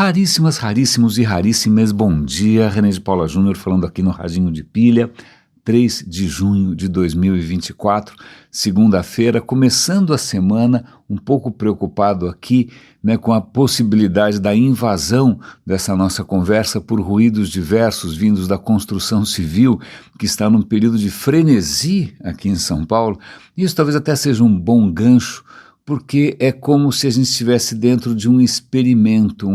Raríssimas, raríssimos e raríssimas, bom dia, René de Paula Júnior falando aqui no Radinho de Pilha, 3 de junho de 2024, segunda-feira, começando a semana, um pouco preocupado aqui, com a possibilidade da invasão dessa nossa conversa por ruídos diversos vindos da construção civil, que está num período de frenesi aqui em São Paulo. Isso talvez até seja um bom gancho, porque é como se a gente estivesse dentro de um experimento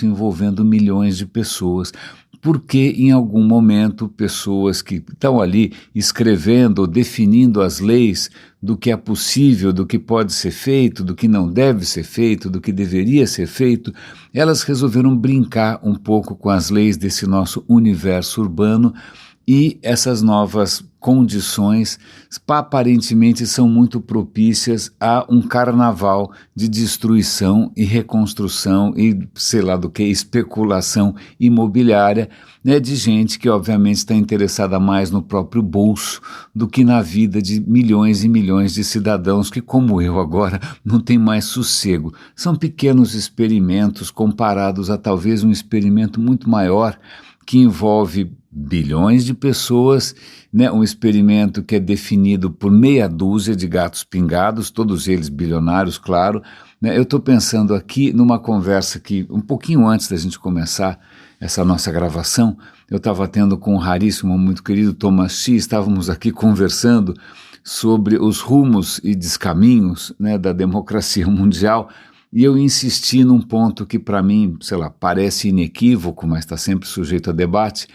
envolvendo milhões de pessoas, porque em algum momento pessoas que estão ali escrevendo ou definindo as leis do que é possível, do que pode ser feito, do que não deve ser feito, do que deveria ser feito, elas resolveram brincar um pouco com as leis desse nosso universo urbano. E essas novas condições aparentemente são muito propícias a um carnaval de destruição e reconstrução e sei lá do que, especulação imobiliária, de gente que obviamente está interessada mais no próprio bolso do que na vida de milhões e milhões de cidadãos que, como eu agora, não tem mais sossego. São pequenos experimentos comparados a talvez um experimento muito maior que envolve bilhões de pessoas, um experimento que é definido por meia dúzia de gatos pingados, todos eles bilionários, claro. Eu estou pensando aqui numa conversa que, um pouquinho antes da gente começar essa nossa gravação, eu estava tendo com o raríssimo, muito querido Thomas Xi, estávamos aqui conversando sobre os rumos e descaminhos da democracia mundial. E eu insisti num ponto que para mim, parece inequívoco, mas está sempre sujeito a debate,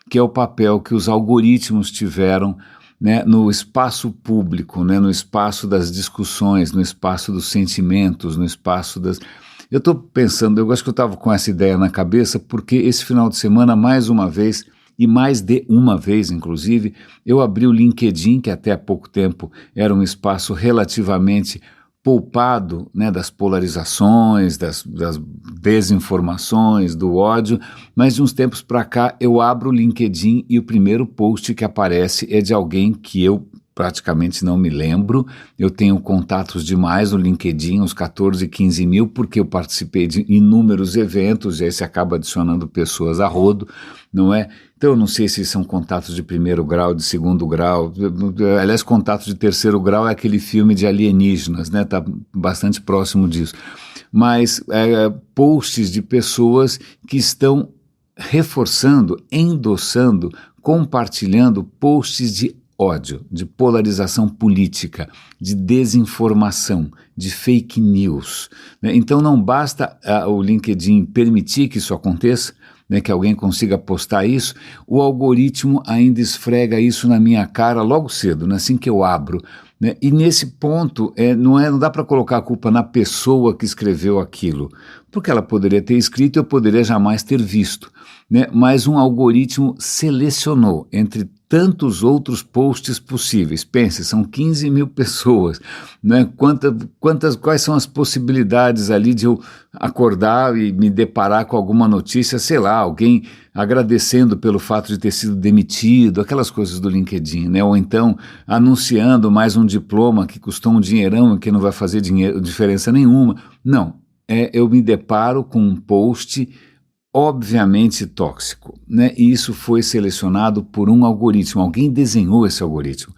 que é o papel que os algoritmos tiveram no espaço público, no espaço das discussões, no espaço dos sentimentos, no espaço das... Eu estou pensando, eu acho que eu estava com essa ideia na cabeça, porque esse final de semana, mais uma vez, e mais de uma vez, inclusive, eu abri o LinkedIn, que até há pouco tempo era um espaço relativamente poupado das polarizações, das desinformações, do ódio, mas de uns tempos para cá eu abro o LinkedIn e o primeiro post que aparece é de alguém que eu praticamente não me lembro. Eu tenho contatos demais no LinkedIn, uns 14, 15 mil, porque eu participei de inúmeros eventos e aí você acaba adicionando pessoas a rodo, não é? Então eu não sei se são contatos de primeiro grau, de segundo grau, aliás, contatos de terceiro grau é aquele filme de alienígenas, tá bastante próximo disso, mas posts de pessoas que estão reforçando, endossando, compartilhando posts de ódio, de polarização política, de desinformação, de fake news. Então não basta o LinkedIn permitir que isso aconteça, que alguém consiga postar isso, o algoritmo ainda esfrega isso na minha cara logo cedo, assim que eu abro. E nesse ponto, não dá para colocar a culpa na pessoa que escreveu aquilo, porque ela poderia ter escrito e eu poderia jamais ter visto, mas um algoritmo selecionou entre tantos outros posts possíveis. Pense, são 15 mil pessoas, quais são as possibilidades ali de eu acordar e me deparar com alguma notícia, alguém agradecendo pelo fato de ter sido demitido, aquelas coisas do LinkedIn, ou então anunciando mais um diploma que custou um dinheirão e que não vai fazer diferença nenhuma. Não, eu me deparo com um post obviamente tóxico, e isso foi selecionado por um algoritmo, alguém desenhou esse algoritmo,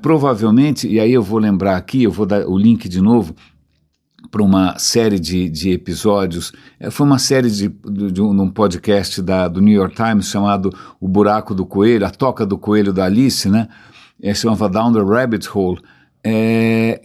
provavelmente, e aí eu vou lembrar aqui, eu vou dar o link de novo para uma série de episódios, foi uma série de um podcast do New York Times chamado O Buraco do Coelho, a Toca do Coelho da Alice, chamava Down the Rabbit Hole,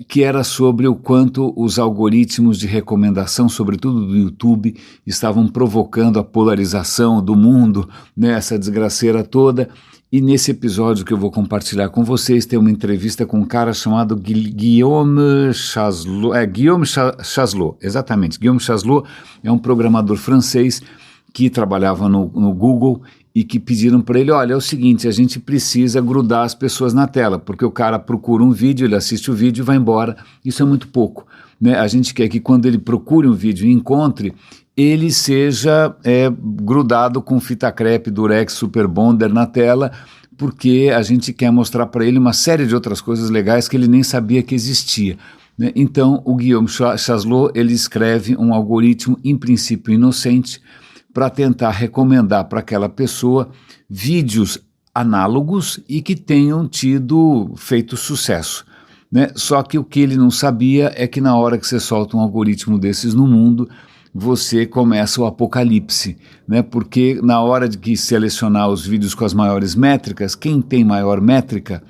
que era sobre o quanto os algoritmos de recomendação, sobretudo do YouTube, estavam provocando a polarização do mundo, essa desgraceira toda. E nesse episódio que eu vou compartilhar com vocês, tem uma entrevista com um cara chamado Guillaume Chaslot, Guillaume Chaslot, exatamente. Guillaume Chaslot é um programador francês que trabalhava no Google e que pediram para ele, olha, é o seguinte, a gente precisa grudar as pessoas na tela, porque o cara procura um vídeo, ele assiste o vídeo e vai embora, isso é muito pouco, A gente quer que quando ele procure um vídeo e encontre, ele seja grudado com fita crepe, durex, super bonder na tela, porque a gente quer mostrar para ele uma série de outras coisas legais que ele nem sabia que existia. né? Então, o Guillaume Chaslot, ele escreve um algoritmo, em princípio inocente, para tentar recomendar para aquela pessoa vídeos análogos e que tenham feito sucesso, né? Só que o que ele não sabia é que na hora que você solta um algoritmo desses no mundo, você começa o apocalipse, né? Porque na hora de que selecionar os vídeos com as maiores métricas, quem tem maior métrica,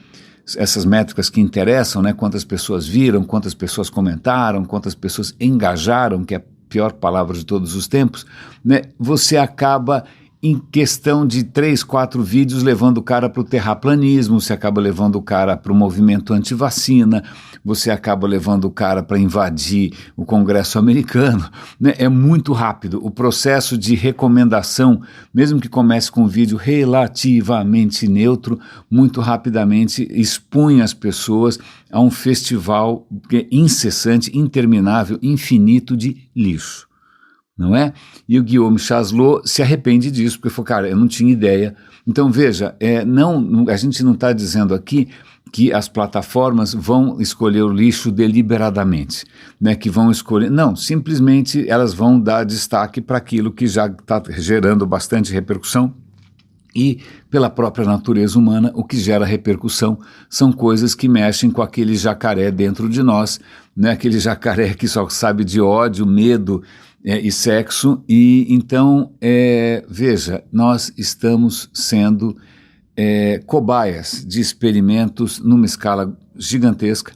essas métricas que interessam, né? Quantas pessoas viram, quantas pessoas comentaram, quantas pessoas engajaram, que é a pior palavra de todos os tempos, né? Você acaba em questão de 3, 4 vídeos levando o cara para o terraplanismo, você acaba levando o cara para o movimento antivacina, você acaba levando o cara para invadir o Congresso americano, né? É muito rápido. O processo de recomendação, mesmo que comece com um vídeo relativamente neutro, muito rapidamente expõe as pessoas a um festival incessante, interminável, infinito de lixo. Não é? E o Guillaume Chaslot se arrepende disso, porque falou, cara, eu não tinha ideia. Então, veja, a gente não está dizendo aqui que as plataformas vão escolher o lixo deliberadamente, né, que vão escolher... Não, simplesmente elas vão dar destaque para aquilo que já está gerando bastante repercussão. E, pela própria natureza humana, o que gera repercussão são coisas que mexem com aquele jacaré dentro de nós, né? Aquele jacaré que só sabe de ódio, medo e sexo. E então, veja, nós estamos sendo cobaias de experimentos numa escala gigantesca,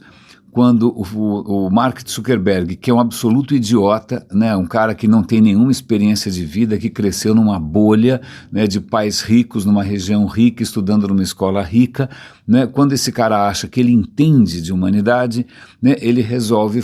quando o Mark Zuckerberg, que é um absoluto idiota, né, um cara que não tem nenhuma experiência de vida, que cresceu numa bolha, né, de pais ricos, numa região rica, estudando numa escola rica, né, quando esse cara acha que ele entende de humanidade, né, ele resolve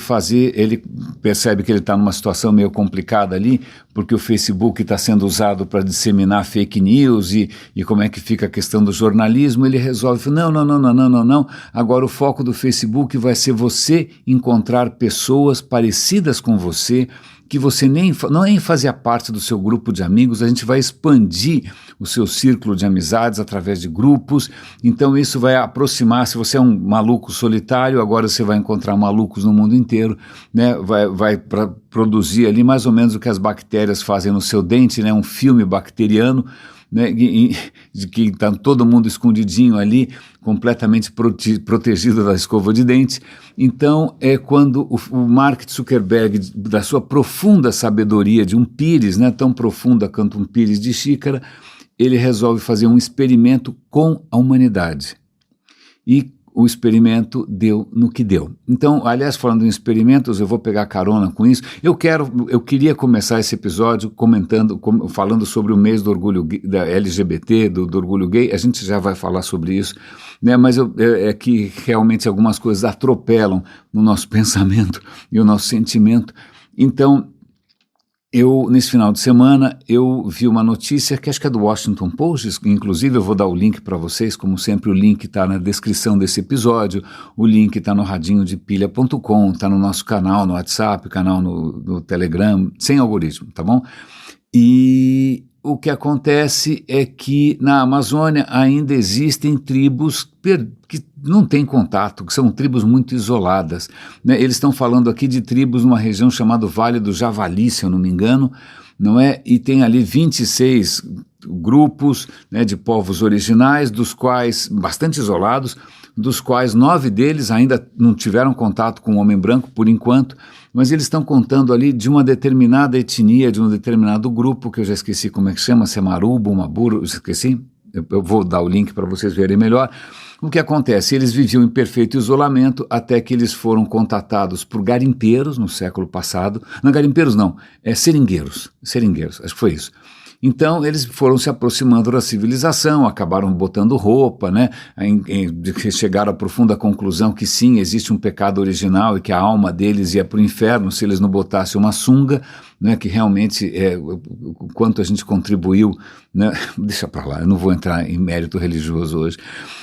ele percebe que ele está numa situação meio complicada ali, porque o Facebook está sendo usado para disseminar fake news e como é que fica a questão do jornalismo, ele resolve, não, agora o foco do Facebook vai ser você encontrar pessoas parecidas com você, que você nem fazia parte do seu grupo de amigos, a gente vai expandir o seu círculo de amizades através de grupos, então isso vai aproximar, se você é um maluco solitário, agora você vai encontrar malucos no mundo inteiro, né? Vai produzir ali mais ou menos o que as bactérias fazem no seu dente, né? Um filme bacteriano, né, de que está todo mundo escondidinho ali, completamente protegido da escova de dente. Então é quando o Mark Zuckerberg, da sua profunda sabedoria de um pires, né, tão profunda quanto um pires de xícara, ele resolve fazer um experimento com a humanidade. E o experimento deu no que deu. Então, aliás, falando em experimentos, eu vou pegar carona com isso. Eu queria começar esse episódio falando sobre o mês do orgulho da LGBT, do orgulho gay. A gente já vai falar sobre isso, né? Mas é que realmente algumas coisas atropelam no nosso pensamento e o nosso sentimento. Então, nesse final de semana, eu vi uma notícia que acho que é do Washington Post, inclusive eu vou dar o link para vocês, como sempre o link está na descrição desse episódio, o link está no radinhodepilha.com, está no nosso canal no WhatsApp, canal no Telegram, sem algoritmo, tá bom? E o que acontece é que na Amazônia ainda existem tribos que não têm contato, que são tribos muito isoladas, né? Eles estão falando aqui de tribos numa região chamada Vale do Javali, se eu não me engano, não é? E tem ali 26 grupos, né, de povos originais, dos quais, bastante isolados, dos quais 9 deles ainda não tiveram contato com o homem branco por enquanto, mas eles estão contando ali de uma determinada etnia, de um determinado grupo, que eu já esqueci como é que chama, se é Marubo, Maburo, esqueci, eu vou dar o link para vocês verem melhor. O que acontece? Eles viviam em perfeito isolamento até que eles foram contatados por garimpeiros no século passado, não garimpeiros não, seringueiros, acho que foi isso. Então eles foram se aproximando da civilização, acabaram botando roupa, né? Chegaram à profunda conclusão que sim, existe um pecado original e que a alma deles ia para o inferno se eles não botassem uma sunga, né? Que realmente o quanto a gente contribuiu, né? Deixa para lá, eu não vou entrar em mérito religioso hoje,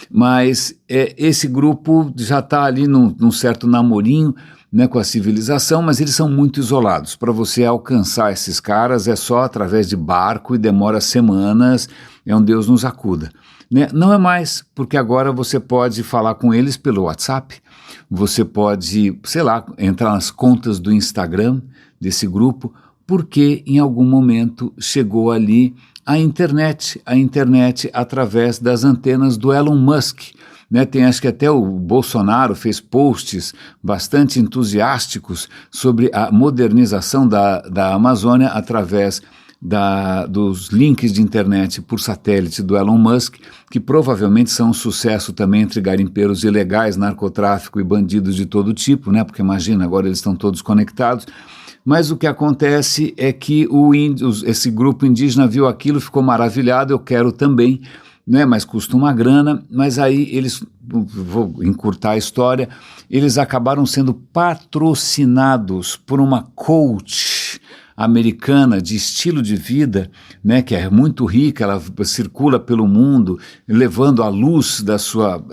mas esse grupo já está ali num certo namorinho, né, com a civilização, mas eles são muito isolados. Para você alcançar esses caras é só através de barco e demora semanas, é um Deus nos acuda. né? Não é mais, porque agora você pode falar com eles pelo WhatsApp, você pode, sei lá, entrar nas contas do Instagram desse grupo, porque em algum momento chegou ali a internet através das antenas do Elon Musk, né? Tem, acho que até o Bolsonaro fez posts bastante entusiásticos sobre a modernização da Amazônia através dos links de internet por satélite do Elon Musk, que provavelmente são um sucesso também entre garimpeiros ilegais, narcotráfico e bandidos de todo tipo, né? Porque imagina, agora eles estão todos conectados. Mas o que acontece é que esse grupo indígena viu aquilo, ficou maravilhado, eu quero também, né? Mas custa uma grana, mas aí eles, vou encurtar a história, eles acabaram sendo patrocinados por uma coach americana de estilo de vida, né, que é muito rica, ela circula pelo mundo, levando a luz da sua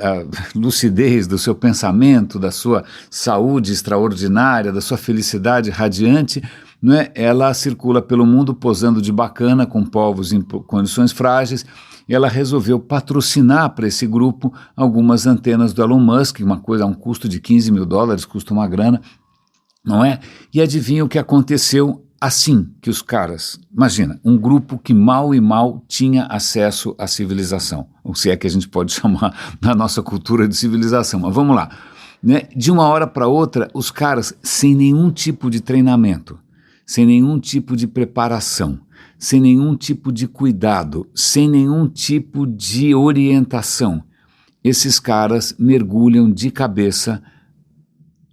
lucidez, do seu pensamento, da sua saúde extraordinária, da sua felicidade radiante, né, ela circula pelo mundo posando de bacana com povos em condições frágeis, e ela resolveu patrocinar para esse grupo algumas antenas do Elon Musk, uma coisa a um custo de $15 mil, custa uma grana, não é? E adivinha o que aconteceu? Assim que os caras, imagina, um grupo que mal e mal tinha acesso à civilização, ou se é que a gente pode chamar na nossa cultura de civilização, mas vamos lá, né? De uma hora para outra, os caras, sem nenhum tipo de treinamento, sem nenhum tipo de preparação, sem nenhum tipo de cuidado, sem nenhum tipo de orientação, esses caras mergulham de cabeça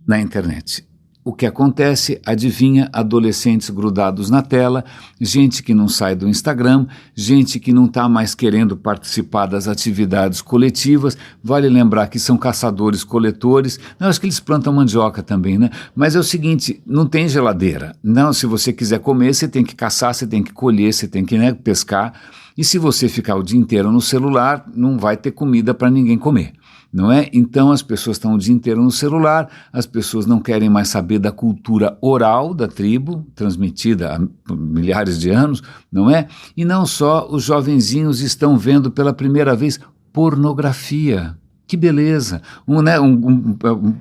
na internet. O que acontece? Adivinha? Adolescentes grudados na tela, gente que não sai do Instagram, gente que não está mais querendo participar das atividades coletivas. Vale lembrar que são caçadores-coletores. Não, acho que eles plantam mandioca também, né? Mas é o seguinte, não tem geladeira. Não, se você quiser comer, você tem que caçar, você tem que colher, você tem que, né, pescar. E se você ficar o dia inteiro no celular, não vai ter comida para ninguém comer. Não é? Então as pessoas estão o dia inteiro no celular, as pessoas não querem mais saber da cultura oral da tribo, transmitida há milhares de anos, não é? E não só, os jovenzinhos estão vendo pela primeira vez pornografia. Que beleza!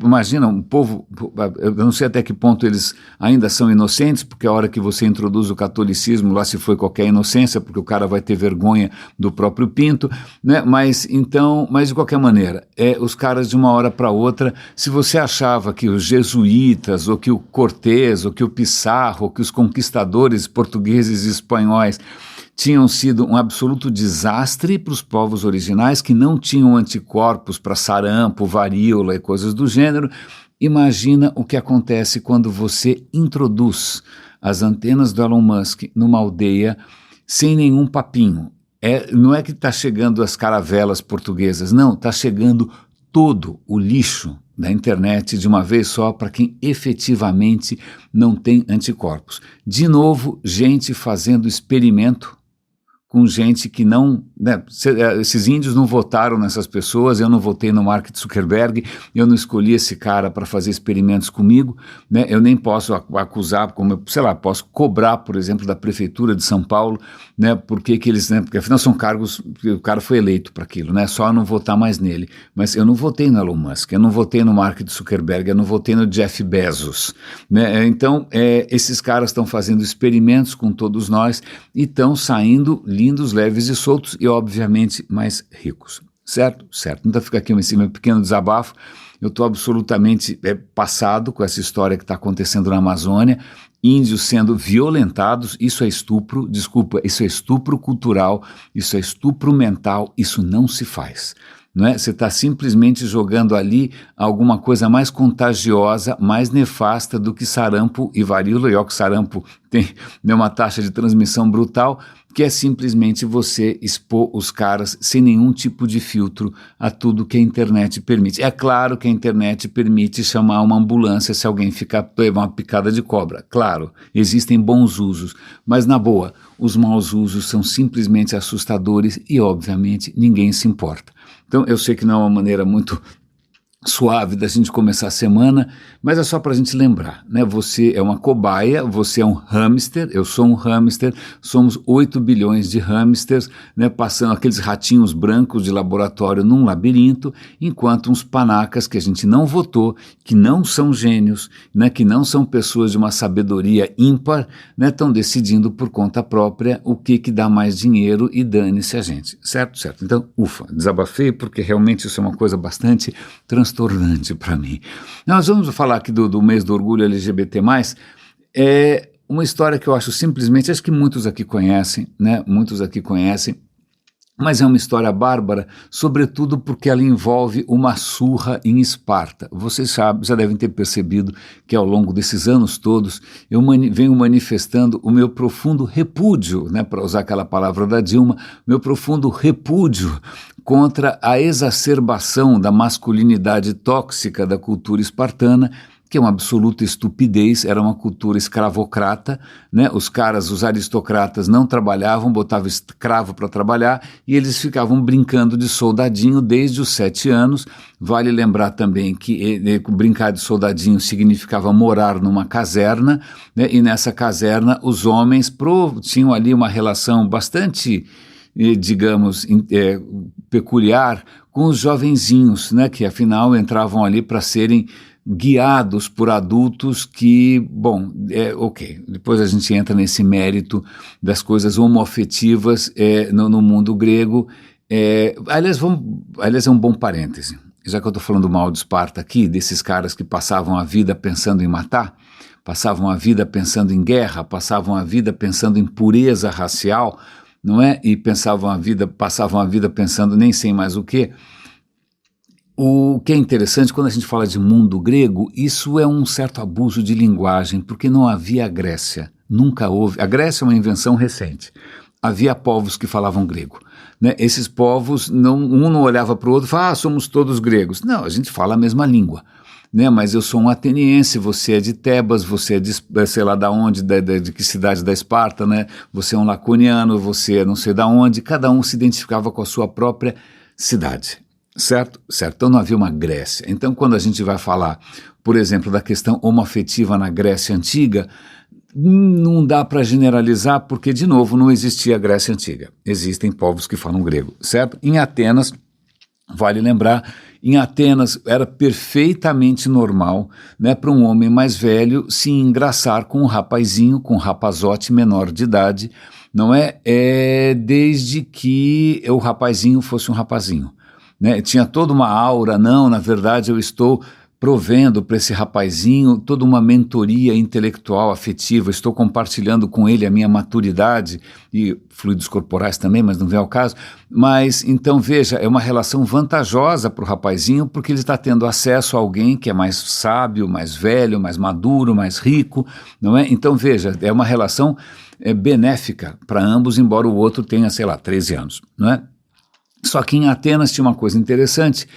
Imagina um povo, eu não sei até que ponto eles ainda são inocentes, porque a hora que você introduz o catolicismo, lá se foi qualquer inocência, porque o cara vai ter vergonha do próprio pinto, né? Mas de qualquer maneira, os caras de uma hora para outra, se você achava que os jesuítas, ou que o Cortés, ou que o Pizarro, ou que os conquistadores portugueses e espanhóis tinham sido um absoluto desastre para os povos originais que não tinham anticorpos para sarampo, varíola e coisas do gênero. Imagina o que acontece quando você introduz as antenas do Elon Musk numa aldeia sem nenhum papinho. Não é que está chegando as caravelas portuguesas, não, está chegando todo o lixo da internet de uma vez só para quem efetivamente não tem anticorpos. De novo, gente fazendo experimento com gente que não, né, esses índios não votaram nessas pessoas, eu não votei no Mark Zuckerberg, eu não escolhi esse cara para fazer experimentos comigo, né, eu nem posso acusar, como, sei lá, posso cobrar, por exemplo, da Prefeitura de São Paulo, né, porque eles, né, porque afinal são cargos, o cara foi eleito para aquilo, né, só não votar mais nele, mas eu não votei no Elon Musk, eu não votei no Mark Zuckerberg, eu não votei no Jeff Bezos, né, então esses caras estão fazendo experimentos com todos nós e estão saindo lindos, leves e soltos e, obviamente, mais ricos. Certo? Certo. Então fica aqui esse meu pequeno desabafo. Eu estou absolutamente passado com essa história que está acontecendo na Amazônia, índios sendo violentados, isso é estupro, desculpa, isso é estupro cultural, isso é estupro mental, isso não se faz. Não é? Você está simplesmente jogando ali alguma coisa mais contagiosa, mais nefasta do que sarampo e varíola, e ó que sarampo tem uma taxa de transmissão brutal, que é simplesmente você expor os caras sem nenhum tipo de filtro a tudo que a internet permite. É claro que a internet permite chamar uma ambulância se alguém levar uma picada de cobra. Claro, existem bons usos, mas na boa, os maus usos são simplesmente assustadores e, obviamente, ninguém se importa. Então, eu sei que não é uma maneira muito suave da gente começar a semana, mas é só para a gente lembrar, né? Você é uma cobaia, você é um hamster, eu sou um hamster, somos 8 bilhões de hamsters, né? Passando aqueles ratinhos brancos de laboratório num labirinto, enquanto uns panacas que a gente não votou, que não são gênios, né? Que não são pessoas de uma sabedoria ímpar, né? Estão decidindo por conta própria o que dá mais dinheiro e dane-se a gente, certo? Certo. Então, ufa, desabafei porque realmente isso é uma coisa bastante transtornante para mim. Nós vamos falar aqui do mês do orgulho LGBT+, é uma história que eu acho simplesmente, acho que muitos aqui conhecem, né? Muitos aqui conhecem, mas é uma história bárbara, sobretudo porque ela envolve uma surra em Esparta. Vocês já devem ter percebido que ao longo desses anos todos eu venho manifestando o meu profundo repúdio, né, para usar aquela palavra da Dilma, meu profundo repúdio contra a exacerbação da masculinidade tóxica da cultura espartana, que é uma absoluta estupidez, era uma cultura escravocrata, né? Os caras, os aristocratas não trabalhavam, botavam escravo para trabalhar e eles ficavam brincando de soldadinho desde os 7 anos. Vale lembrar também que brincar de soldadinho significava morar numa caserna, né? E nessa caserna os homens tinham ali uma relação bastante, digamos, peculiar com os jovenzinhos, né? Que afinal entravam ali para serem guiados por adultos que, bom, ok, depois a gente entra nesse mérito das coisas homoafetivas no mundo grego. Aliás, é um bom parêntese, já que eu estou falando mal de Esparta aqui, desses caras que passavam a vida pensando em matar, passavam a vida pensando em guerra, passavam a vida pensando em pureza racial, não é? E passavam a vida pensando nem sei mais o quê. O que é interessante, quando a gente fala de mundo grego, isso é um certo abuso de linguagem, porque não havia Grécia, nunca houve. A Grécia é uma invenção recente. Havia povos que falavam grego, né? Esses povos, um não olhava para o outro e falava, somos todos gregos. Não, a gente fala a mesma língua, né? Mas eu sou um ateniense, você é de Tebas, você é de, sei lá da onde, de que cidade da Esparta, né? Você é um laconiano, você é não sei da onde, cada um se identificava com a sua própria cidade. Certo? Certo. Então não havia uma Grécia. Então quando a gente vai falar, por exemplo, da questão homoafetiva na Grécia Antiga, não dá para generalizar porque, de novo, não existia a Grécia Antiga. Existem povos que falam grego, certo? Em Atenas, vale lembrar, em Atenas era perfeitamente normal, né, para um homem mais velho se engraçar com um rapazinho, com um rapazote menor de idade, não é? Desde que o rapazinho fosse um rapazinho. Né, tinha toda uma aura, não, na verdade eu estou provendo para esse rapazinho toda uma mentoria intelectual, afetiva, estou compartilhando com ele a minha maturidade e fluidos corporais também, mas não vem ao caso. Mas então veja, é uma relação vantajosa para o rapazinho porque ele está tendo acesso a alguém que é mais sábio, mais velho, mais maduro, mais rico, não é? Então veja, é uma relação benéfica para ambos, embora o outro tenha, sei lá, 13 anos, não é? Só que em Atenas tinha uma coisa interessante,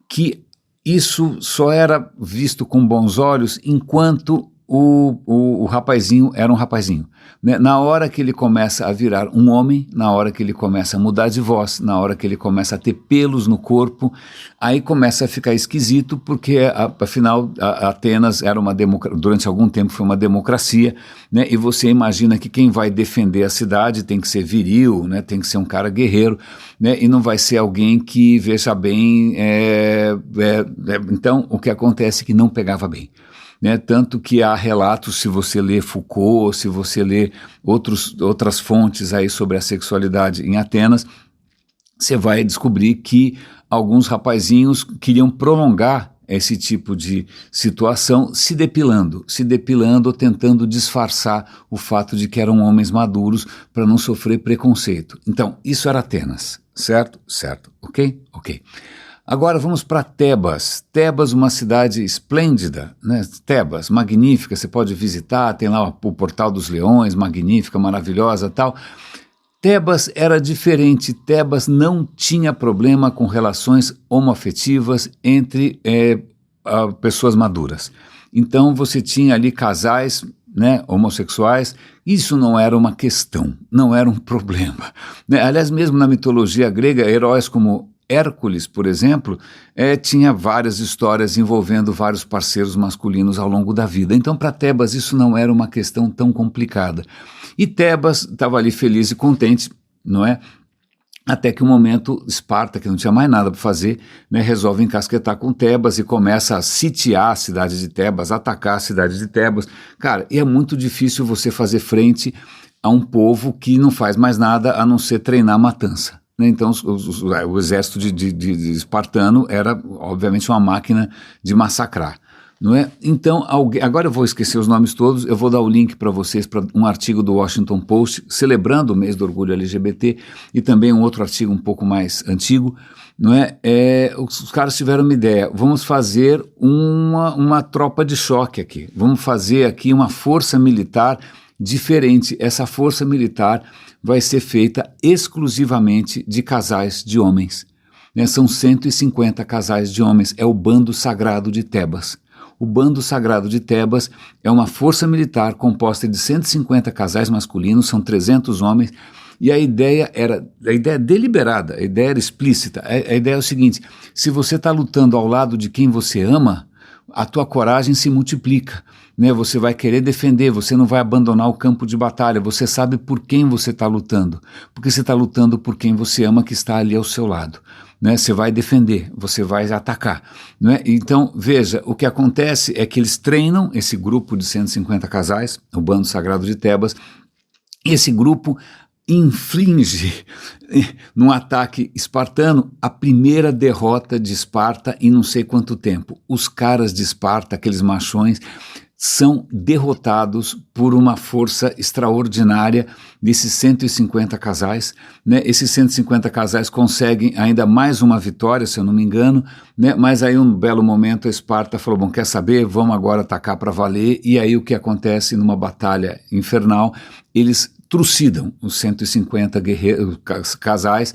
que isso só era visto com bons olhos enquanto o rapazinho era um rapazinho. Né? Na hora que ele começa a virar um homem, na hora que ele começa a mudar de voz, na hora que ele começa a ter pelos no corpo, aí começa a ficar esquisito, porque afinal Atenas era durante algum tempo foi uma democracia, né? E você imagina que quem vai defender a cidade tem que ser viril, né? Tem que ser um cara guerreiro, né? E não vai ser alguém que, veja bem, então o que acontece é que não pegava bem. Né, tanto que há relatos, se você lê Foucault, se você lê outras fontes aí sobre a sexualidade em Atenas, você vai descobrir que alguns rapazinhos queriam prolongar esse tipo de situação se depilando ou tentando disfarçar o fato de que eram homens maduros para não sofrer preconceito. Então, isso era Atenas, certo? Certo, ok? Ok. Agora vamos para Tebas. Tebas, uma cidade esplêndida, né? Tebas, magnífica, você pode visitar, tem lá o Portal dos Leões, magnífica, maravilhosa, tal. Tebas era diferente, Tebas não tinha problema com relações homoafetivas entre pessoas maduras. Então você tinha ali casais, né, homossexuais, isso não era uma questão, não era um problema. Né? Aliás, mesmo na mitologia grega, heróis como Hércules, por exemplo, tinha várias histórias envolvendo vários parceiros masculinos ao longo da vida. Então, para Tebas, isso não era uma questão tão complicada. E Tebas estava ali feliz e contente, não é? Até que um momento, Esparta, que não tinha mais nada para fazer, né, resolve encasquetar com Tebas e começa a sitiar a cidade de Tebas, atacar a cidade de Tebas. Cara, e é muito difícil você fazer frente a um povo que não faz mais nada a não ser treinar matança. Então, o exército de espartano era, obviamente, uma máquina de massacrar, não é? Então, agora eu vou esquecer os nomes todos, eu vou dar o link para vocês para um artigo do Washington Post celebrando o mês do orgulho LGBT e também um outro artigo um pouco mais antigo, não é? Os caras tiveram uma ideia, vamos fazer uma tropa de choque aqui, vamos fazer aqui uma força militar diferente. Essa força militar vai ser feita exclusivamente de casais de homens. São 150 casais de homens, é o Bando Sagrado de Tebas. O Bando Sagrado de Tebas é uma força militar composta de 150 casais masculinos, são 300 homens, e a ideia deliberada, a ideia era explícita. A ideia é o seguinte: se você está lutando ao lado de quem você ama, a tua coragem se multiplica, né? Você vai querer defender, você não vai abandonar o campo de batalha, você sabe por quem você está lutando, porque você está lutando por quem você ama que está ali ao seu lado, né? Você vai defender, você vai atacar, né? Então, veja, o que acontece é que eles treinam esse grupo de 150 casais, o Bando Sagrado de Tebas, e esse grupo inflige num ataque espartano a primeira derrota de Esparta em não sei quanto tempo. Os caras de Esparta, aqueles machões, são derrotados por uma força extraordinária desses 150 casais, né? Esses 150 casais conseguem ainda mais uma vitória, se eu não me engano, né? Mas aí um belo momento a Esparta falou, bom, quer saber, vamos agora atacar para valer, e aí o que acontece numa batalha infernal, eles trucidam os 150 casais,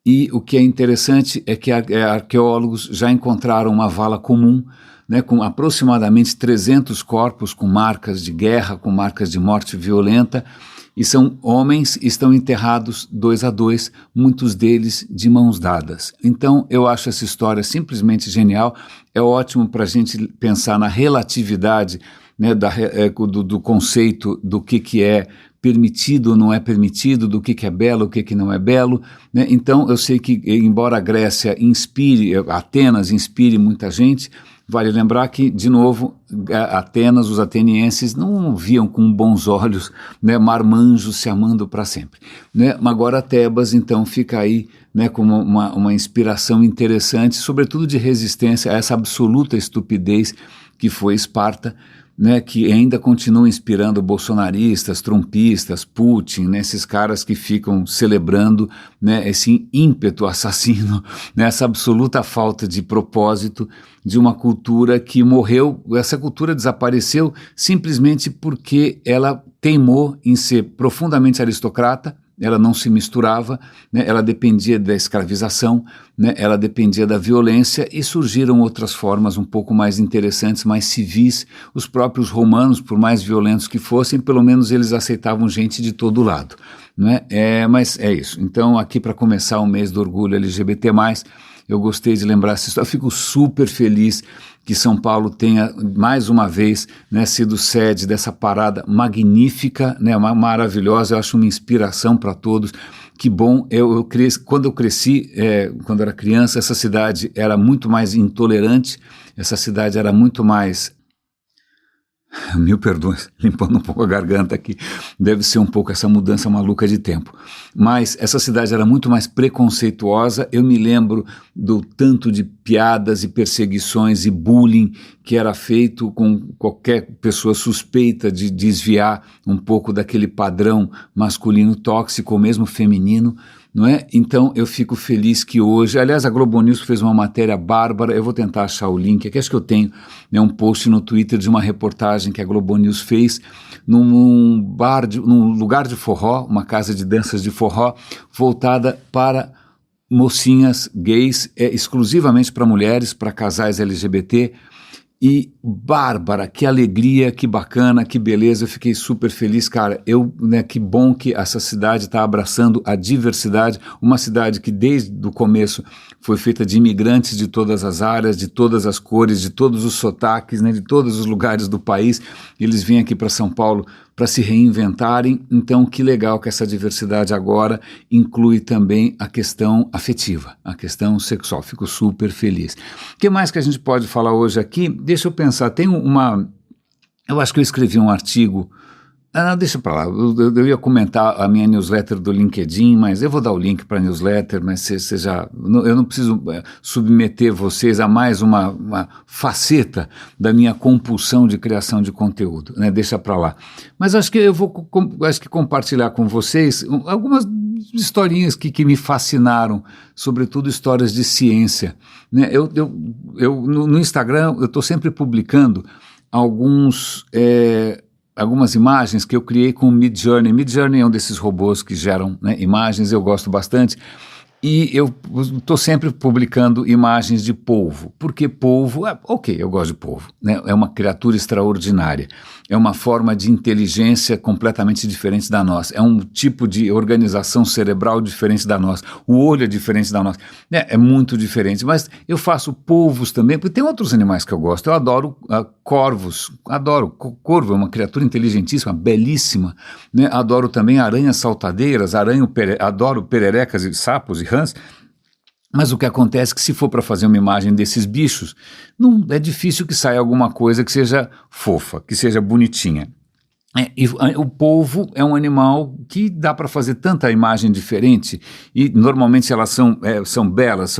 e o que é interessante é que arqueólogos já encontraram uma vala comum, né, com aproximadamente 300 corpos com marcas de guerra, com marcas de morte violenta, e são homens, estão enterrados 2 a 2, muitos deles de mãos dadas. Então eu acho essa história simplesmente genial, é ótimo para a gente pensar na relatividade, né, do conceito do que é permitido ou não é permitido, do que é belo, o que não é belo, né? Então eu sei que, embora a Grécia inspire, Atenas inspire muita gente, vale lembrar que, de novo, Atenas, os atenienses não viam com bons olhos, né, marmanjos se amando para sempre, né? Agora Tebas, então, fica aí, né, como uma inspiração interessante, sobretudo de resistência a essa absoluta estupidez que foi Esparta, né, que ainda continua inspirando bolsonaristas, trumpistas, Putin, né, esses caras que ficam celebrando, né, esse ímpeto assassino, né, essa absoluta falta de propósito de uma cultura que morreu. Essa cultura desapareceu simplesmente porque ela teimou em ser profundamente aristocrata, ela não se misturava, né, ela dependia da escravização, né, ela dependia da violência, e surgiram outras formas um pouco mais interessantes, mais civis. Os próprios romanos, por mais violentos que fossem, pelo menos eles aceitavam gente de todo lado, né? Mas é isso. Então, aqui para começar o mês do orgulho LGBT+, eu gostei de lembrar essa história. Eu fico super feliz que São Paulo tenha, mais uma vez, né, sido sede dessa parada magnífica, né, maravilhosa. Eu acho uma inspiração para todos. Que bom. Quando eu cresci, quando eu era criança, essa cidade era muito mais intolerante, essa cidade era muito mais... Mil perdões, limpando um pouco a garganta aqui, deve ser um pouco essa mudança maluca de tempo, mas essa cidade era muito mais preconceituosa. Eu me lembro do tanto de piadas e perseguições e bullying que era feito com qualquer pessoa suspeita de desviar um pouco daquele padrão masculino tóxico ou mesmo feminino, não é? Então eu fico feliz que hoje, aliás, a Globo News fez uma matéria bárbara, eu vou tentar achar o link aqui, acho que eu tenho, né, um post no Twitter de uma reportagem que a Globo News fez num lugar de forró, uma casa de danças de forró, voltada para mocinhas gays, exclusivamente para mulheres, para casais LGBT, E Bárbara, que alegria, que bacana, que beleza, eu fiquei super feliz, cara, que bom que essa cidade está abraçando a diversidade, uma cidade que desde o começo foi feita de imigrantes de todas as áreas, de todas as cores, de todos os sotaques, né, de todos os lugares do país, eles vêm aqui para São Paulo para se reinventarem, então que legal que essa diversidade agora inclui também a questão afetiva, a questão sexual, fico super feliz. O que mais que a gente pode falar hoje aqui? Deixa eu pensar, eu acho que eu escrevi um artigo, deixa para lá, eu ia comentar a minha newsletter do LinkedIn, mas eu vou dar o link para a newsletter, mas eu não preciso submeter vocês a mais uma faceta da minha compulsão de criação de conteúdo, né? Deixa para lá. Mas acho que eu vou compartilhar com vocês algumas historinhas que me fascinaram, sobretudo histórias de ciência, né? No Instagram eu estou sempre publicando algumas imagens que eu criei com o Midjourney. Midjourney é um desses robôs que geram, né, imagens, eu gosto bastante. E eu estou sempre publicando imagens de polvo, porque polvo, eu gosto de polvo, né? É uma criatura extraordinária, é uma forma de inteligência completamente diferente da nossa, é um tipo de organização cerebral diferente da nossa, o olho é diferente da nossa, é muito diferente, mas eu faço polvos também, porque tem outros animais que eu gosto, eu adoro corvos, corvo é uma criatura inteligentíssima, belíssima, né? Adoro também aranhas saltadeiras, adoro pererecas e sapos e rãs, mas o que acontece é que se for para fazer uma imagem desses bichos, não é difícil que saia alguma coisa que seja fofa, que seja bonitinha. E o polvo é um animal que dá para fazer tanta imagem diferente e normalmente elas são belas,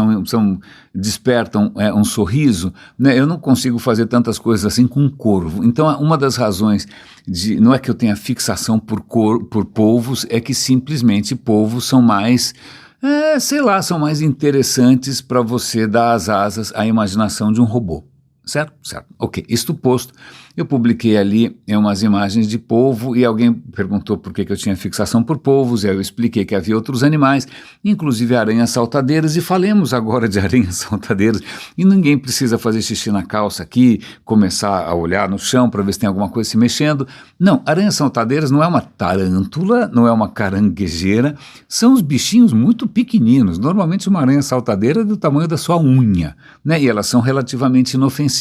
despertam um sorriso, né? Eu não consigo fazer tantas coisas assim com um corvo. Então uma das razões não é que eu tenha fixação por polvos, é que simplesmente polvos são mais são mais interessantes para você dar as asas à imaginação de um robô. Certo? Certo. Ok, isto posto, eu publiquei ali umas imagens de polvo e alguém perguntou por que eu tinha fixação por polvos, e aí eu expliquei que havia outros animais, inclusive aranhas saltadeiras, e falemos agora de aranhas saltadeiras, e ninguém precisa fazer xixi na calça aqui, começar a olhar no chão para ver se tem alguma coisa se mexendo. Não, aranhas saltadeiras não é uma tarântula, não é uma caranguejeira, são os bichinhos muito pequeninos, normalmente uma aranha saltadeira é do tamanho da sua unha, né? E elas são relativamente inofensivas.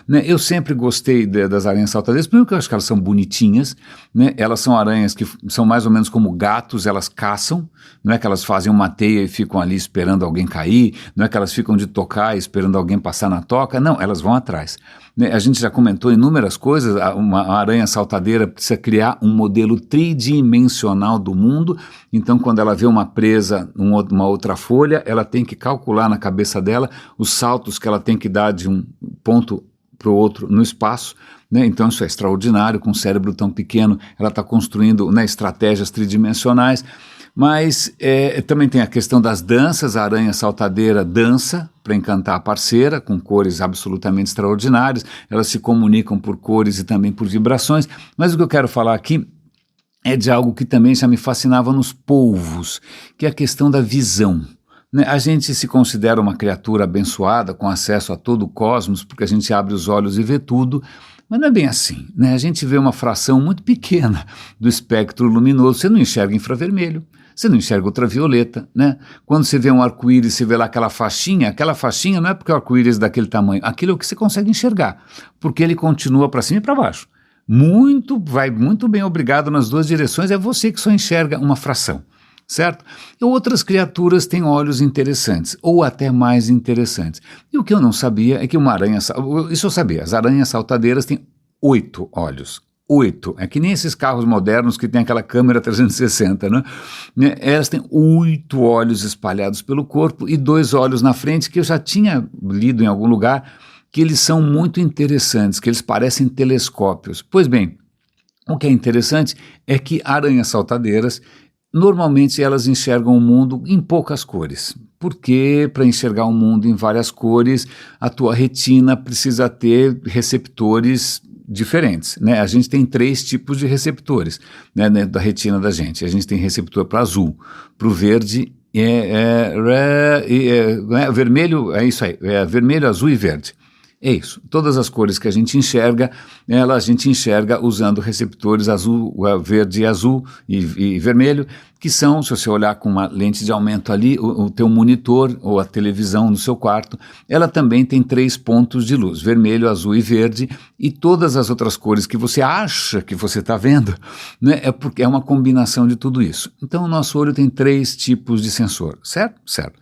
Né? Eu sempre gostei das aranhas saltadeiras, primeiro que eu acho que elas são bonitinhas, né? Elas são aranhas que são mais ou menos como gatos, elas caçam, não é que elas fazem uma teia e ficam ali esperando alguém cair, não é que elas ficam de tocar esperando alguém passar na toca, não, elas vão atrás. Né? A gente já comentou inúmeras coisas, uma aranha saltadeira precisa criar um modelo tridimensional do mundo, então quando ela vê uma presa, uma outra folha, ela tem que calcular na cabeça dela os saltos que ela tem que dar de um ponto para o outro no espaço, né? Então isso é extraordinário, com um cérebro tão pequeno, ela está construindo, né, estratégias tridimensionais, mas também tem a questão das danças, a aranha saltadeira dança para encantar a parceira, com cores absolutamente extraordinárias, elas se comunicam por cores e também por vibrações, mas o que eu quero falar aqui é de algo que também já me fascinava nos polvos, que é a questão da visão. A gente se considera uma criatura abençoada, com acesso a todo o cosmos, porque a gente abre os olhos e vê tudo, mas não é bem assim, né? A gente vê uma fração muito pequena do espectro luminoso, você não enxerga infravermelho, você não enxerga ultravioleta, né? Quando você vê um arco-íris, você vê lá aquela faixinha não é porque o arco-íris é daquele tamanho, aquilo é o que você consegue enxergar, porque ele continua para cima e para baixo. Vai muito bem, obrigado nas duas direções, é você que só enxerga uma fração. Certo? E outras criaturas têm olhos interessantes, ou até mais interessantes. E o que eu não sabia é que isso eu sabia, as aranhas saltadeiras têm 8 olhos. 8, é que nem esses carros modernos que tem aquela câmera 360, né? Elas têm 8 olhos espalhados pelo corpo e 2 olhos na frente, que eu já tinha lido em algum lugar, que eles são muito interessantes, que eles parecem telescópios. Pois bem, o que é interessante é que aranhas saltadeiras, normalmente elas enxergam o mundo em poucas cores, porque para enxergar o mundo em várias cores, a tua retina precisa ter receptores diferentes, né? A gente tem 3 tipos de receptores, né, dentro da retina da gente. A gente tem receptor para azul, para o verde, vermelho, é isso aí, vermelho, azul e verde. É isso. Todas as cores que a gente enxerga usando receptores azul, verde, azul e vermelho, que são, se você olhar com uma lente de aumento ali, o teu monitor ou a televisão no seu quarto, ela também tem 3 pontos de luz, vermelho, azul e verde, e todas as outras cores que você acha que você está vendo, né, é porque é uma combinação de tudo isso. Então o nosso olho tem 3 tipos de sensor, certo? Certo.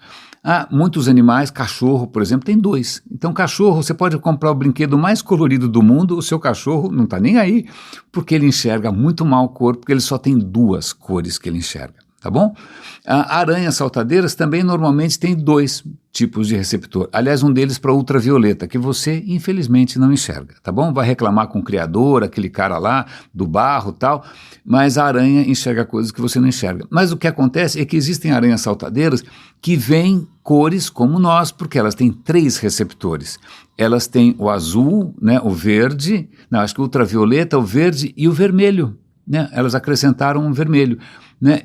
Muitos animais, cachorro, por exemplo, tem 2. Então, cachorro, você pode comprar o brinquedo mais colorido do mundo, o seu cachorro não está nem aí, porque ele enxerga muito mal a cor, porque ele só tem 2 cores que ele enxerga, tá bom? Aranhas saltadeiras também normalmente tem 2 tipos de receptor. Aliás, um deles para ultravioleta, que você, infelizmente, não enxerga, tá bom? Vai reclamar com o criador, aquele cara lá, do barro e tal, mas a aranha enxerga coisas que você não enxerga. Mas o que acontece é que existem aranhas saltadeiras que veem cores como nós, porque elas têm 3 receptores. Elas têm o azul, né, o verde, acho que o ultravioleta, o verde e o vermelho, né? Elas acrescentaram um vermelho, né?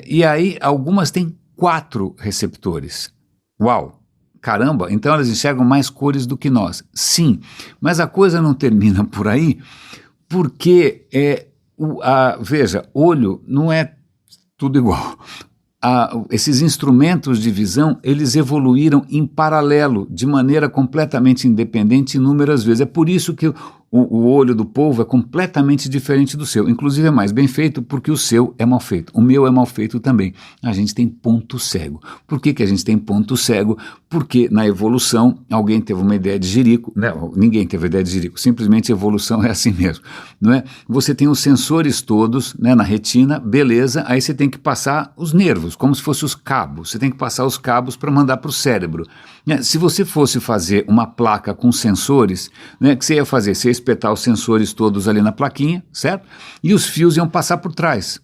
E aí algumas têm 4 receptores. Uau! Caramba, então elas enxergam mais cores do que nós. Sim, mas a coisa não termina por aí, porque veja, olho não é tudo igual. Esses instrumentos de visão, eles evoluíram em paralelo, de maneira completamente independente inúmeras vezes. É por isso que o olho do povo é completamente diferente do seu. Inclusive é mais bem feito porque o seu é mal feito. O meu é mal feito também. A gente tem ponto cego. Por que a gente tem ponto cego? Porque na evolução alguém teve uma ideia de jirico. Não, ninguém teve ideia de jirico. Simplesmente a evolução é assim mesmo, não é? Você tem os sensores todos, né, na retina, beleza. Aí você tem que passar os nervos, como se fossem os cabos. Você tem que passar os cabos para mandar para o cérebro. Se você fosse fazer uma placa com sensores, né, que você ia fazer? Você ia espetar os sensores todos ali na plaquinha, certo? E os fios iam passar por trás.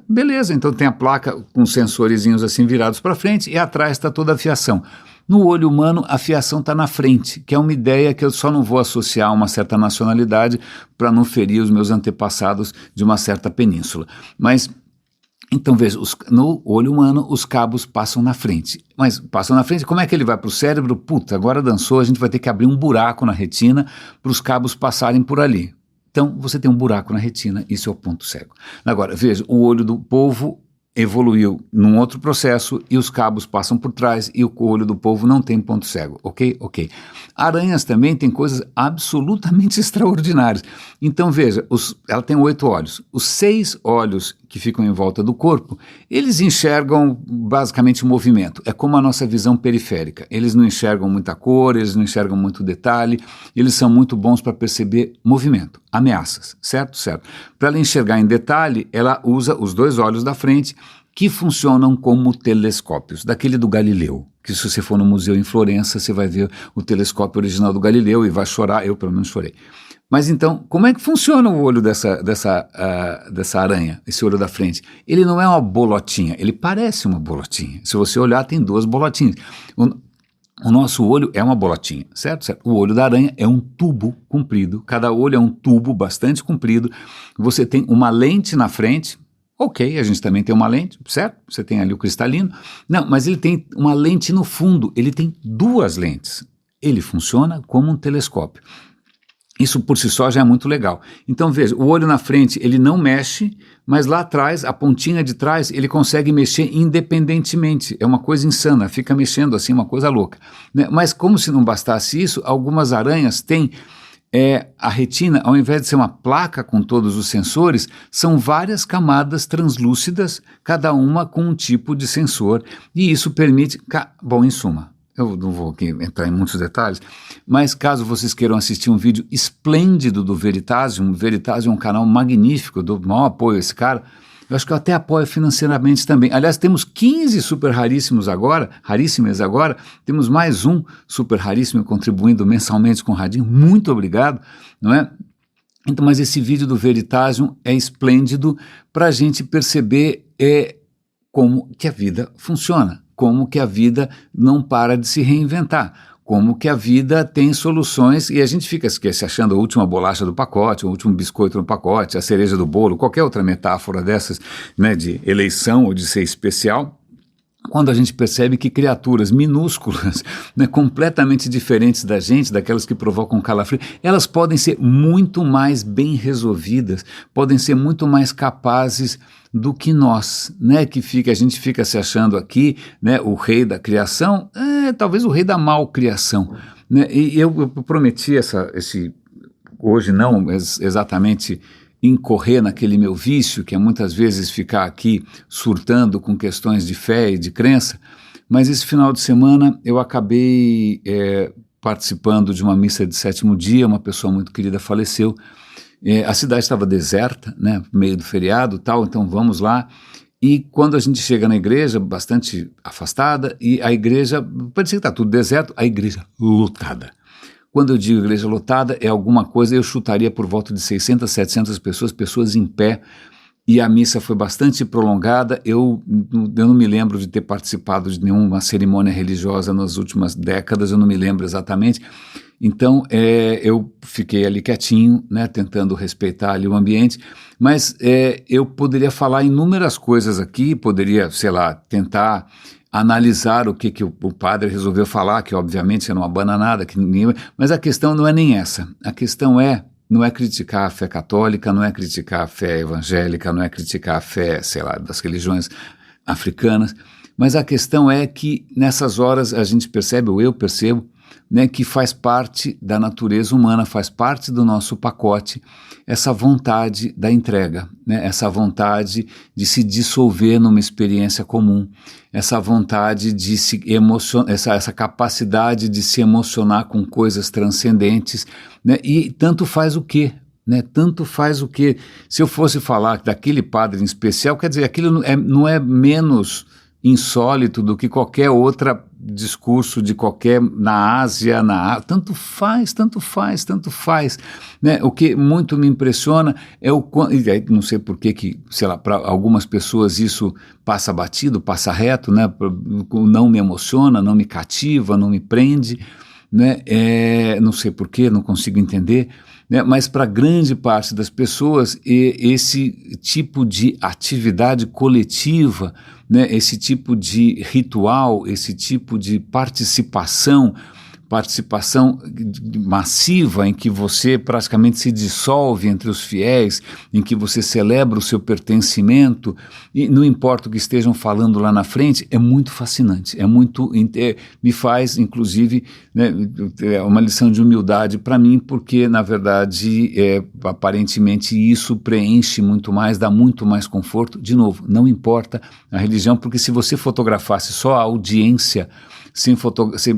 Beleza, então tem a placa com sensorizinhos assim virados para frente e atrás está toda a fiação. No olho humano, a fiação está na frente, que é uma ideia que eu só não vou associar a uma certa nacionalidade para não ferir os meus antepassados de uma certa península. Mas então, veja, no olho humano os cabos passam na frente. Mas passam na frente, como é que ele vai para o cérebro? Puta, agora dançou, a gente vai ter que abrir um buraco na retina para os cabos passarem por ali. Então, você tem um buraco na retina, isso é o ponto cego. Agora, veja, o olho do polvo evoluiu num outro processo e os cabos passam por trás e o olho do polvo não tem ponto cego, ok? Ok. Aranhas também têm coisas absolutamente extraordinárias. Então veja, ela tem 8 olhos. Os 6 olhos que ficam em volta do corpo, eles enxergam basicamente o movimento. É como a nossa visão periférica. Eles não enxergam muita cor, eles não enxergam muito detalhe, eles são muito bons para perceber movimento, ameaças, certo? Certo. Para ela enxergar em detalhe, ela usa os 2 olhos da frente, que funcionam como telescópios, daquele do Galileu, que se você for no museu em Florença, você vai ver o telescópio original do Galileu e vai chorar, eu pelo menos chorei. Mas então, como é que funciona o olho dessa aranha, esse olho da frente? Ele não é uma bolotinha, ele parece uma bolotinha. Se você olhar, tem 2 bolotinhas. O nosso olho é uma bolotinha, certo? Certo? O olho da aranha é um tubo comprido, cada olho é um tubo bastante comprido, você tem uma lente na frente. Ok, a gente também tem uma lente, certo? Você tem ali o cristalino. Não, mas ele tem uma lente no fundo, ele tem 2 lentes. Ele funciona como um telescópio. Isso por si só já é muito legal. Então veja, o olho na frente ele não mexe, mas lá atrás, a pontinha de trás, ele consegue mexer independentemente. É uma coisa insana, fica mexendo assim, uma coisa louca, né? Mas como se não bastasse isso, algumas aranhas têm... a retina, ao invés de ser uma placa com todos os sensores, são várias camadas translúcidas, cada uma com um tipo de sensor, e isso permite... Bom, em suma, eu não vou aqui entrar em muitos detalhes, mas caso vocês queiram assistir um vídeo esplêndido do Veritasium, o Veritasium é um canal magnífico, eu dou maior apoio a esse cara, eu acho que eu até apoio financeiramente também. Aliás, temos 15 super raríssimas agora, temos mais um super raríssimo contribuindo mensalmente com o Radinho, muito obrigado, não é? Então, mas esse vídeo do Veritasium é esplêndido para a gente perceber como que a vida funciona, como que a vida não para de se reinventar, como que a vida tem soluções e a gente fica se achando a última bolacha do pacote, o último biscoito no pacote, a cereja do bolo, qualquer outra metáfora dessas, né, de eleição ou de ser especial. quando a gente percebe que criaturas minúsculas, né, completamente diferentes da gente, daquelas que provocam calafrio, elas podem ser muito mais bem resolvidas, podem ser muito mais capazes do que nós, né, a gente fica se achando aqui, né, o rei da criação, talvez o rei da malcriação, né, e eu prometi hoje não exatamente incorrer naquele meu vício, que é muitas vezes ficar aqui surtando com questões de fé e de crença, mas esse final de semana eu acabei participando de uma missa de sétimo dia, uma pessoa muito querida faleceu, a cidade estava deserta, né, meio do feriado tal, então vamos lá, e quando a gente chega na igreja, bastante afastada, e a igreja, parecia que está tudo deserto, a igreja lotada. Quando eu digo igreja lotada, é alguma coisa, eu chutaria por volta de 600, 700 pessoas em pé, e a missa foi bastante prolongada. Eu não me lembro de ter participado de nenhuma cerimônia religiosa nas últimas décadas, eu não me lembro exatamente. Então, eu fiquei ali quietinho, né, tentando respeitar ali o ambiente, mas eu poderia falar inúmeras coisas aqui, poderia, sei lá, tentar analisar o que o padre resolveu falar, que obviamente era uma bananada, mas a questão não é nem essa. A questão não é criticar a fé católica, não é criticar a fé evangélica, não é criticar a fé, sei lá, das religiões africanas, mas a questão é que nessas horas a gente percebe, ou eu percebo, né, que faz parte da natureza humana, faz parte do nosso pacote, essa vontade da entrega, né, essa vontade de se dissolver numa experiência comum, essa vontade de se emocionar, essa capacidade de se emocionar com coisas transcendentes, né, e tanto faz o quê? Né, tanto faz o quê? Se eu fosse falar daquele padre em especial, quer dizer, aquilo não é menos insólito do que qualquer outro discurso de na Ásia, tanto faz, né? O que muito me impressiona é não sei por que, sei lá, para algumas pessoas isso passa batido, passa reto, né? Não me emociona, não me cativa, não me prende, né? Não sei por que, não consigo entender, né? Mas para grande parte das pessoas esse tipo de atividade coletiva, né, esse tipo de ritual, esse tipo de participação massiva em que você praticamente se dissolve entre os fiéis, em que você celebra o seu pertencimento, e não importa o que estejam falando lá na frente, é muito fascinante, me faz, inclusive, né, uma lição de humildade para mim, porque, na verdade, aparentemente isso preenche muito mais, dá muito mais conforto. De novo, não importa a religião, porque se você fotografasse só a audiência,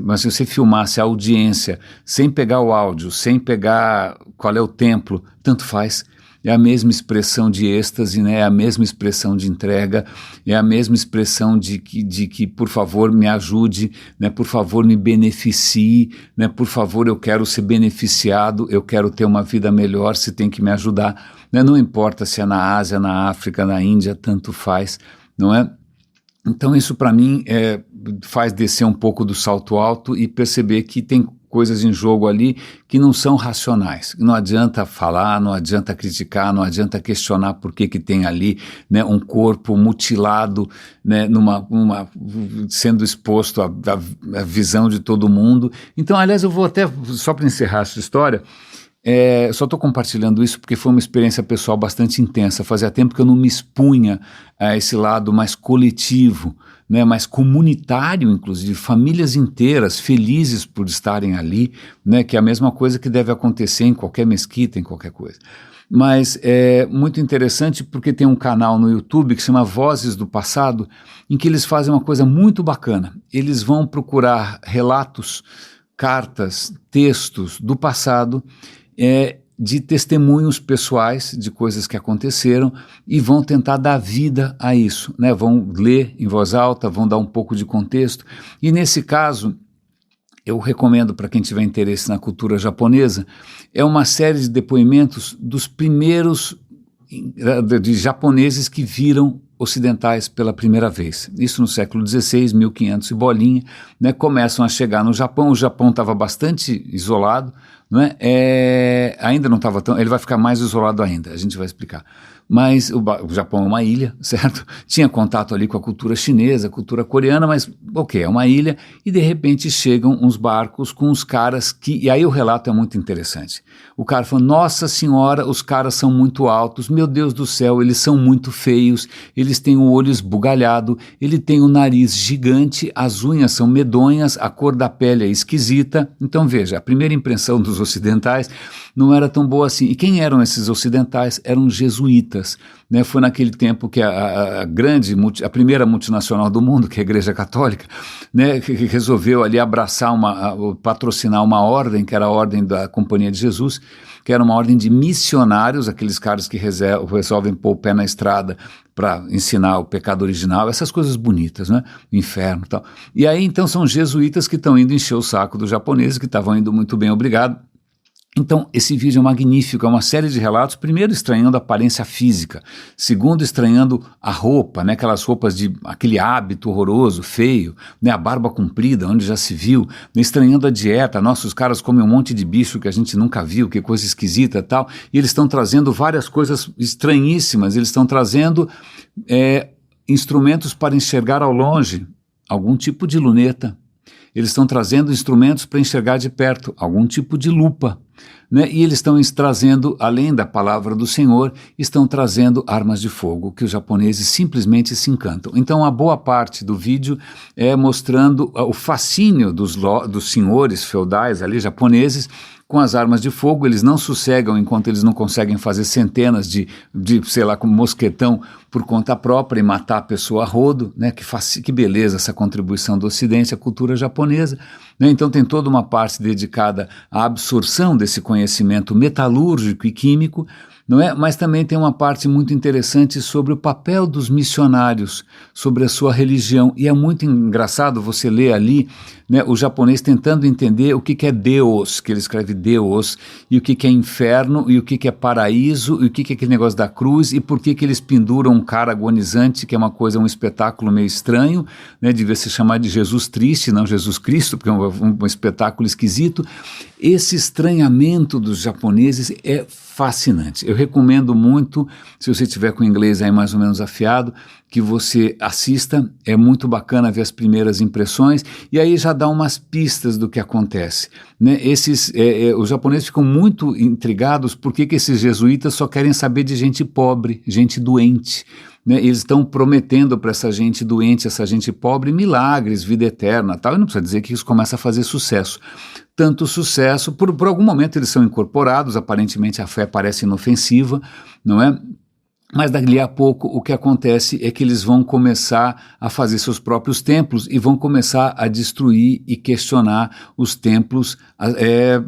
mas se você filmasse a audiência sem pegar o áudio, sem pegar qual é o templo, tanto faz. É a mesma expressão de êxtase, né? É a mesma expressão de entrega, é a mesma expressão de que por favor me ajude, né? Por favor me beneficie, né? Por favor eu quero ser beneficiado, eu quero ter uma vida melhor, você tem que me ajudar, né? Não importa se é na Ásia, na África, na Índia, tanto faz, não é? Então isso para mim faz descer um pouco do salto alto e perceber que tem coisas em jogo ali que não são racionais. Não adianta falar, não adianta criticar, não adianta questionar por que tem ali, né, um corpo mutilado, né, sendo exposto à visão de todo mundo. Então, aliás, eu vou até, só para encerrar essa história, só estou compartilhando isso porque foi uma experiência pessoal bastante intensa. Fazia tempo que eu não me expunha a esse lado mais coletivo, né, mais comunitário, inclusive, famílias inteiras felizes por estarem ali, né, que é a mesma coisa que deve acontecer em qualquer mesquita, em qualquer coisa. Mas é muito interessante porque tem um canal no YouTube que se chama Vozes do Passado, em que eles fazem uma coisa muito bacana. Eles vão procurar relatos, cartas, textos do passado, de testemunhos pessoais de coisas que aconteceram e vão tentar dar vida a isso, né? Vão ler em voz alta, vão dar um pouco de contexto, e nesse caso eu recomendo para quem tiver interesse na cultura japonesa, é uma série de depoimentos dos primeiros de japoneses que viram ocidentais pela primeira vez. Isso no século XVI, 1500 e bolinha, né? Começam a chegar no Japão, o Japão estava bastante isolado, não é? Ainda não estava tão, ele vai ficar mais isolado ainda, a gente vai explicar. mas o Japão é uma ilha, certo? Tinha contato ali com a cultura chinesa, a cultura coreana, mas ok, é uma ilha, e de repente chegam uns barcos com os caras que, e aí o relato é muito interessante. O cara falou, nossa senhora, os caras são muito altos, meu Deus do céu, eles são muito feios, eles têm o olho esbugalhado, ele tem o nariz gigante, as unhas são medonhas, a cor da pele é esquisita. Então veja, a primeira impressão dos ocidentais não era tão boa assim. E quem eram esses ocidentais? Eram jesuítas, né? Foi naquele tempo que a primeira multinacional do mundo, que é a Igreja Católica, né, que resolveu ali abraçar patrocinar uma ordem, que era a Ordem da Companhia de Jesus, que era uma ordem de missionários, aqueles caras que resolvem pôr o pé na estrada para ensinar o pecado original, essas coisas bonitas, né? O inferno e tal. E aí então são jesuítas que estão indo encher o saco dos japoneses, que estavam indo muito bem, obrigado. Então, esse vídeo é magnífico, é uma série de relatos, primeiro estranhando a aparência física, segundo estranhando a roupa, né, aquelas roupas aquele hábito horroroso, feio, né, a barba comprida, onde já se viu, né, estranhando a dieta, nossa, os caras comem um monte de bicho que a gente nunca viu, que coisa esquisita e tal, e eles estão trazendo várias coisas estranhíssimas, eles estão trazendo instrumentos para enxergar ao longe, algum tipo de luneta, eles estão trazendo instrumentos para enxergar de perto, algum tipo de lupa, né? E eles estão trazendo, além da palavra do Senhor, estão trazendo armas de fogo, que os japoneses simplesmente se encantam. Então a boa parte do vídeo é mostrando o fascínio dos senhores feudais ali, japoneses, com as armas de fogo. Eles não sossegam enquanto eles não conseguem fazer centenas sei lá, como mosquetão por conta própria e matar a pessoa a rodo, né? Que beleza essa contribuição do Ocidente à cultura japonesa, né? Então tem toda uma parte dedicada à absorção desse conhecimento metalúrgico e químico, não é? Mas também tem uma parte muito interessante sobre o papel dos missionários, sobre a sua religião, e é muito engraçado você ler ali, né, o japonês tentando entender o que é Deus, que ele escreve Deus, e o que é inferno, e o que é paraíso, e o que é aquele negócio da cruz, e por que eles penduram um cara agonizante, que é um espetáculo meio estranho, né, devia se chamar de Jesus triste, não Jesus Cristo, porque é um espetáculo esquisito. Esse estranhamento dos japoneses é fascinante. Eu recomendo muito, se você tiver com o inglês aí mais ou menos afiado, que você assista, é muito bacana ver as primeiras impressões, e aí já dá umas pistas do que acontece, né? Os japoneses ficam muito intrigados por que esses jesuítas só querem saber de gente pobre, gente doente, né? Eles estão prometendo para essa gente doente, essa gente pobre, milagres, vida eterna, tal, e não precisa dizer que isso começa a fazer sucesso. Tanto sucesso, por algum momento eles são incorporados, aparentemente a fé parece inofensiva, não é? Mas dali a pouco o que acontece é que eles vão começar a fazer seus próprios templos e vão começar a destruir e questionar os templos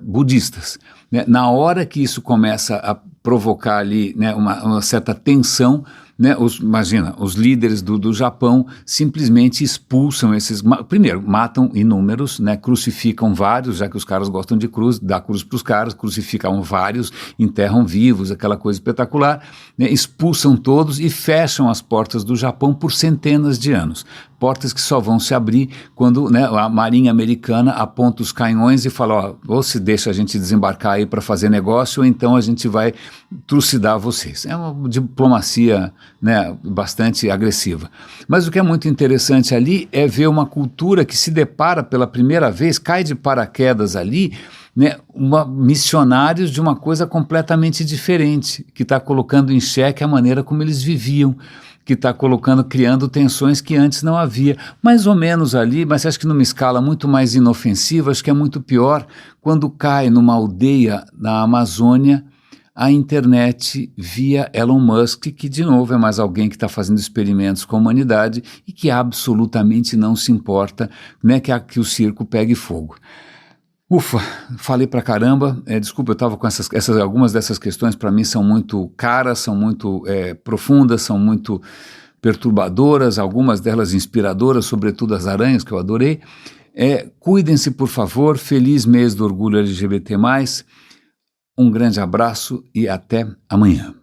budistas, né? Na hora que isso começa a provocar ali, né, uma certa tensão, né, imagina, os líderes do Japão simplesmente expulsam primeiro, matam inúmeros, né, crucificam vários, já que os caras gostam de cruz, dá cruz para os caras, crucificam vários, enterram vivos, aquela coisa espetacular, né, expulsam todos e fecham as portas do Japão por centenas de anos. Portas que só vão se abrir quando, né, a Marinha Americana aponta os canhões e fala, ó, ou se deixa a gente desembarcar aí para fazer negócio, ou então a gente vai trucidar vocês. É uma diplomacia, né, bastante agressiva. Mas o que é muito interessante ali é ver uma cultura que se depara pela primeira vez, cai de paraquedas ali, né, missionários de uma coisa completamente diferente, que está colocando em xeque a maneira como eles viviam, que está criando tensões que antes não havia, mais ou menos ali, mas acho que numa escala muito mais inofensiva. Acho que é muito pior quando cai numa aldeia na Amazônia a internet via Elon Musk, que de novo é mais alguém que está fazendo experimentos com a humanidade e que absolutamente não se importa, né, que o circo pegue fogo. Ufa, falei pra caramba, desculpa, eu estava com algumas dessas questões para mim são muito caras, são muito profundas, são muito perturbadoras, algumas delas inspiradoras, sobretudo as aranhas, que eu adorei. Cuidem-se, por favor, feliz mês do orgulho LGBT+, um grande abraço e até amanhã.